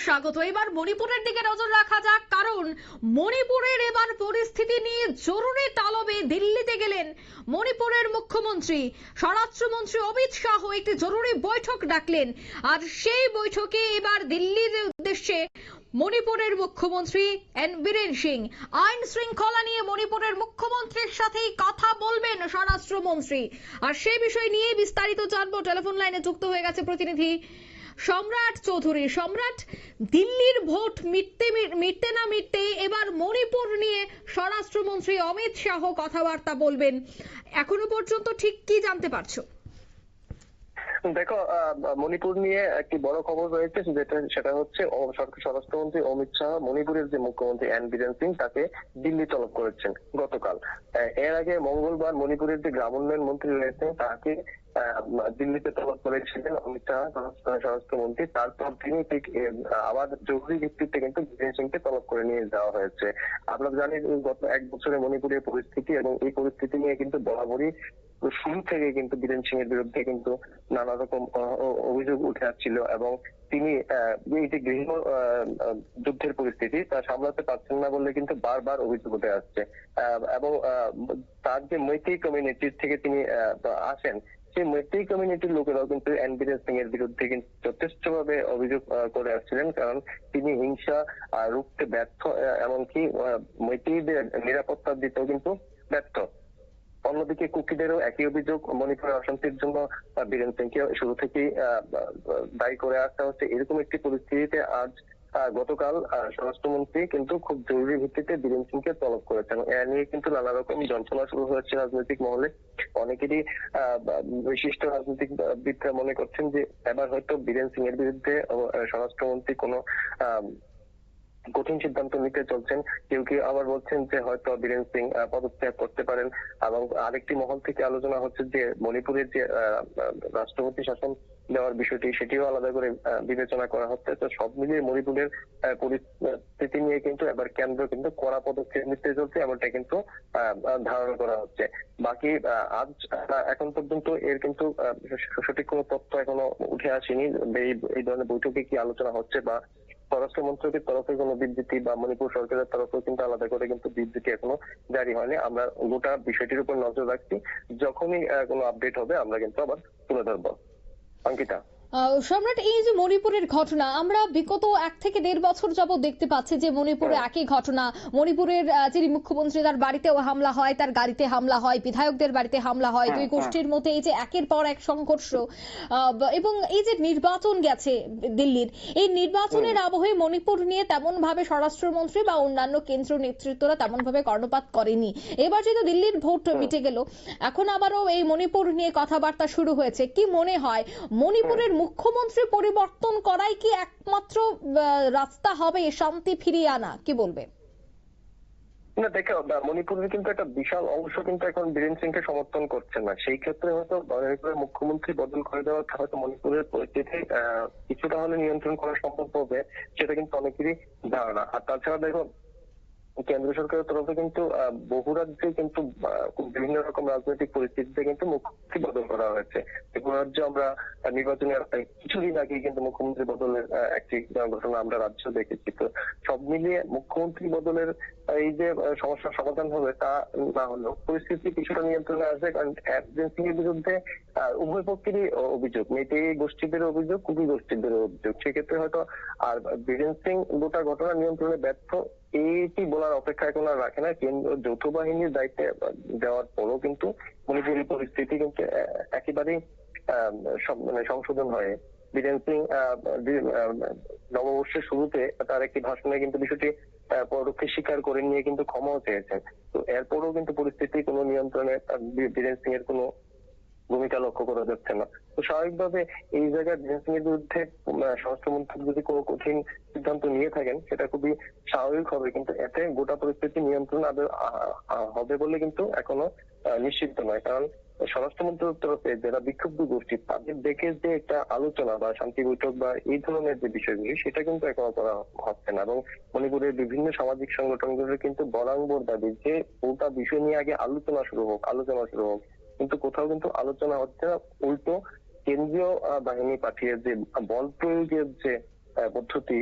স্বাগত। এবার মণিপুরের দিকে নজর রাখা যাক, কারণ মণিপুরের এবার পরিস্থিতি নিয়ে জরুরি তলবে দিল্লিতে গেলেন মণিপুরের মুখ্যমন্ত্রী। স্বরাষ্ট্রমন্ত্রী অমিত শাহ একটি জরুরি বৈঠক ডাকলেন, আর সেই বৈঠকে এবার দিল্লির উদ্দেশ্যে মণিপুরের মুখ্যমন্ত্রী এন বীরেন সিং। আইন শৃঙ্খলা নিয়ে মণিপুরের মুখ্যমন্ত্রীর সাথেই কথা বলবেন স্বরাষ্ট্রমন্ত্রী, আর সেই বিষয় নিয়ে বিস্তারিত জানবো। টেলিফোন লাইনে যুক্ত হয়ে গেছে প্রতিনিধি সম্রাট চৌধুরী। সম্রাট, দিল্লির ভোট মিটতে না মিটতেই এবার মণিপুর নিয়ে স্বরাষ্ট্রমন্ত্রী অমিত শাহ কথাবার্তা বলবেন, এখনো পর্যন্ত ঠিক কি জানতে পারছো? দেখো, মণিপুর নিয়ে একটি বড় খবর রয়েছে, সেটা হচ্ছে স্বরাষ্ট্রমন্ত্রী অমিত শাহ মণিপুরের যে মুখ্যমন্ত্রী এন বীরেন সিং তাকে দিল্লি তলব করেছেন গতকাল। এর আগে মঙ্গলবার মণিপুরের যে গ্রাম উন্নয়ন মন্ত্রী রয়েছেন তাকে দিল্লিতে তলব করেছিলেন অমিত শাহ স্বরাষ্ট্রমন্ত্রী। তারপর তিনি ঠিক আবার জরুরি ভিত্তিতে কিন্তু বীরেন সিংকে তলব করে নিয়ে যাওয়া হয়েছে। আমরা জানি গত এক বছরে মণিপুরের পরিস্থিতি, এবং এই পরিস্থিতি নিয়ে কিন্তু বরাবরই শুরু থেকে কিন্তু বীরেন সিং এর বিরুদ্ধে কিন্তু নানা রকম অভিযোগ উঠে আসছিল, এবং তিনি এই যে গৃহ যুদ্ধের পরিস্থিতি তা সামলাতে পারছেন না বলে কিন্তু বারবার অভিযোগ উঠে আসছে। এবং তার যে মৈত্রী কমিউনিটির থেকে তিনি আসেন, সেই মৈত্রী কমিউনিটির লোকেরাও কিন্তু এন বীরেন সিং এর বিরুদ্ধে কিন্তু যথেষ্টভাবে অভিযোগ করে আসছিলেন, কারণ তিনি হিংসা রুখতে ব্যর্থ, এমনকি মৈত্রীদের নিরাপত্তা দিতেও কিন্তু ব্যর্থ। অন্যদিকে কুকিদেরও একই অভিযোগ, মণিপুরের অশান্তির জন্য বীরেন সিংকে শুরু থেকেই দায়ী করে আসা হচ্ছে। এরকম একটি পরিস্থিতিতে আজ গতকাল স্বরাষ্ট্রমন্ত্রী কিন্তু খুব জরুরি ভিত্তিতে বীরেন সিংকে তলব করেছেন। এ নিয়ে কিন্তু নানা রকম যন্ত্রণা শুরু হয়েছে রাজনৈতিক মহলে। অনেকেরই বিশিষ্ট রাজনীতিবিদরা মনে করছেন যে এবার হয়তো বীরেন সিং এর বিরুদ্ধে স্বরাষ্ট্রমন্ত্রী কোনো কঠিন সিদ্ধান্ত নিতে চলছেন। কেউ কেউ আবার বলছেন যে হয়তো বীরেন সিং পদত্যাগ করতে পারেন, এবং আরেকটি মহল থেকে আলোচনা হচ্ছে যে মণিপুরের যে রাষ্ট্রপতি শাসন দেওয়ার বিষয়টি সেটিও আলাদা করে বিবেচনা করা হচ্ছে। তো সব মিলিয়ে মণিপুরের পরিস্থিতি নিয়ে কিন্তু এবার কেন্দ্র কিন্তু কড়া পদক্ষেপ নিতে চলছে, এমনটা কিন্তু ধারণা করা হচ্ছে। বাকি আজ এখন পর্যন্ত এর কিন্তু সঠিক কোনো তথ্য এখনো উঠে আসেনি। এই ধরনের বৈঠকে কি আলোচনা হচ্ছে, বা স্বরাষ্ট্র মন্ত্রকের তরফে কোনো বিবৃতি বা মণিপুর সরকারের তরফেও কিন্তু আলাদা করে কিন্তু বিবৃতি এখনো জারি হয়নি। আমরা গোটা বিষয়টির উপর নজর রাখছি, যখনই কোনো আপডেট হবে আমরা কিন্তু আবার তুলে ধরবো। অঙ্কিতা। সম্রাট, এই যে মণিপুরের ঘটনা, আমরা বিগত 1 থেকে 1.5 বছর যাবত দেখতে পাচ্ছি যে মণিপুরে একই ঘটনা। মণিপুরের যিনি মুখ্যমন্ত্রী তার বাড়িতেও হামলা হয়, তার গাড়িতে হামলা হয়, বিধায়কদের বাড়িতে হামলা হয়, দুই গোষ্ঠীর মধ্যে এই যে একের পর এক সংঘর্ষ, এবং এই যে নির্বাচন গেছে দিল্লির, এই নির্বাচনের আবহে মণিপুর নিয়ে তেমন ভাবে স্বরাষ্ট্রমন্ত্রী বা অন্যান্য কেন্দ্র নেতৃত্বরা তেমন ভাবে কর্ণপাত করেনি। এবার যেহেতু দিল্লির ভোট মিটে গেল, এখন আবারও এই মণিপুর নিয়ে কথাবার্তা শুরু হয়েছে। কি মনে হয়, মণিপুরের মুখ্যমন্ত্রী পরিবর্তন করাই কি একমাত্র রাস্তা হবে শান্তি ফিরিয়ে আনা? কি বলবে? না, দেখো, মণিপুরের কিন্তু একটা বিশাল অংশ কিন্তু এখন বীরেন সিংকে সমর্থন করছে না। সেই ক্ষেত্রে হয়তো মণিপুরের মুখ্যমন্ত্রী বদল করে দেওয়া হয়তো মণিপুরের পরিস্থিতি কিছুটা হলে নিয়ন্ত্রণ করা সম্ভব হবে, সেটা কিন্তু অনেকেরই ধারণা। আর তাছাড়া দেখো, কেন্দ্র সরকারের তরফে কিন্তু বহু রাজ্যে কিন্তু বিভিন্ন রকম রাজনৈতিক পরিস্থিতিতে কিন্তু মুখ্যমন্ত্রী বদল করা হয়েছে। ত্রিপুরা রাজ্যে আমরা নির্বাচনের কিছুদিন আগে কিন্তু মুখ্যমন্ত্রী বদলের একটি ঘটনা আমরা রাজ্য দেখেছি। তো সব মিলিয়ে মুখ্যমন্ত্রী বদলের এই যে সমস্যার সমাধান হবে তা না হলেও পরিস্থিতি কিছুটা নিয়ন্ত্রণে আসবে, কারণ বীরেন সিং এর বিরুদ্ধে উভয় পক্ষেরই অভিযোগ, মেটে গোষ্ঠীদের অভিযোগ, কুকি গোষ্ঠীদের অভিযোগ। সেক্ষেত্রে হয়তো আর বীরেন সিং গোটা ঘটনা নিয়ন্ত্রণে ব্যর্থ এইটি বলার অপেক্ষা এখন আর রাখে না। কেন্দ্র যৌথ বাহিনীর দায়িত্বে দেওয়ার পরও কিন্তু মণিপুরের পরিস্থিতি কিন্তু একেবারেই সংশোধন হয়। বীরেন সিং নববর্ষের শুরুতে তার একটি ভাষণে কিন্তু বিষয়টি পরোক্ষে স্বীকার করে নিয়ে কিন্তু ক্ষমাও চেয়েছেন। তো এরপরও কিন্তু পরিস্থিতি কোনো নিয়ন্ত্রণে বীরেন সিং এর কোনো ভূমিকা লক্ষ্য করা যাচ্ছে না। তো স্বাভাবিকভাবে এই জায়গায় বীরেন সিং এর বিরুদ্ধে স্বরাষ্ট্রমন্ত্রী যদি কোনো কঠিন সিদ্ধান্ত নিয়ে থাকেন সেটা খুবই স্বাভাবিক হবে, কিন্তু এতে গোটা পরিস্থিতি নিয়ন্ত্রণ হবে বলে কিন্তু এখনো নিশ্চিত নয়। কারণ স্বরাষ্ট্রমন্ত্রীর তরফে যারা বিক্ষুব্ধ গোষ্ঠী তাদের দেখে যে একটা আলোচনা বা শান্তি বৈঠক বা এই ধরনের যে বিষয়গুলি সেটা কিন্তু এখনো করা হচ্ছে না, এবং মণিপুরের বিভিন্ন সামাজিক সংগঠনগুলোর কিন্তু বরাঙ্গর দাবি যে গোটা বিষয় নিয়ে আগে আলোচনা শুরু হোক, কিন্তু কোথাও কিন্তু আলোচনা হচ্ছে না। উল্টো কেন্দ্রীয় বাহিনী পাঠিয়ে যে বল প্রয়োগের যে পদ্ধতি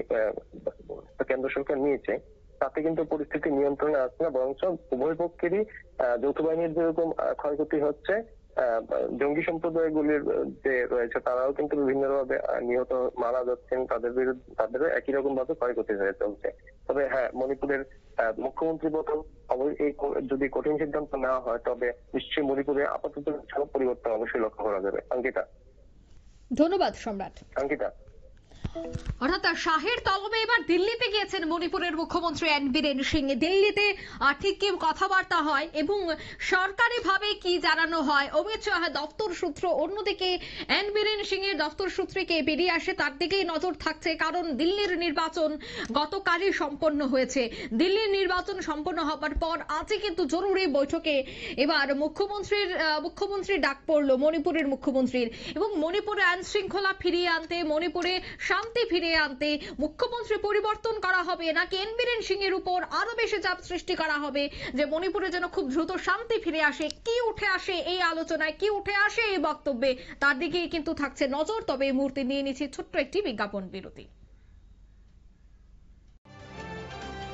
কেন্দ্র সরকার নিয়েছে, তাতে কিন্তু পরিস্থিতি নিয়ন্ত্রণে আসছে না, বরঞ্চ উভয় পক্ষেরই যৌথ বাহিনীর যেরকম ক্ষয়ক্ষতি হচ্ছে, জঙ্গি সম্প্রদায়গুলির যে রয়েছে তারাও কিন্তু বিভিন্নভাবে নিহত মারা যাচ্ছেন, তাদেরও একই রকম ভাবে ক্ষয়ক্ষতি হয়ে চলছে। তবে হ্যাঁ, মণিপুরের মুখ্যমন্ত্রী পতন যদি কঠিন সিদ্ধান্ত নেওয়া হয়, তবে নিশ্চয়ই মণিপুরে আপাতত পরিবর্তন অবশ্যই লক্ষ্য করা যাবে। ধন্যবাদ সম্রাট। অঙ্কিতা। অর্থাৎ শাহের তলবে এবার দিল্লিতে গিয়েছেন মণিপুরের মুখ্যমন্ত্রী এন বীরেন সিং। দিল্লিতে ঠিক কি কথাবার্তা হয় এবং সরকারিভাবে কি জানানো হয় অমিত শাহ দপ্তর সূত্র, অন্যদিকে এন বীরেন সিং এর দপ্তর সূত্রে কে বেরিয়ে আসে তার দিকেই নজর থাকছে, কারণ দিল্লির নির্বাচন গতকালই সম্পন্ন হয়েছে। দিল্লির নির্বাচন সম্পন্ন হবার পর আজই কিন্তু জরুরি বৈঠকে এবার মুখ্যমন্ত্রীর ডাক পড়লো মণিপুরের মুখ্যমন্ত্রীর, এবং মণিপুরে আইন শৃঙ্খলা ফিরিয়ে আনতে, মণিপুরে শান্তি ফিরিয়ে আনতে মুখ্যমন্ত্রী পরিবর্তন করা হবে নাকি এন বীরেন সিং এর উপর আরো বেশি চাপ সৃষ্টি করা হবে যে মণিপুরে যেন খুব দ্রুত শান্তি ফিরে আসে, কি উঠে আসে এই আলোচনায়, কি উঠে আসে এই বক্তব্যে, তার দিকেই কিন্তু থাকছে নজর। তবে এই মুহূর্তে নিয়ে নিচ্ছি ছোট্ট একটি বিজ্ঞাপন বিরতি।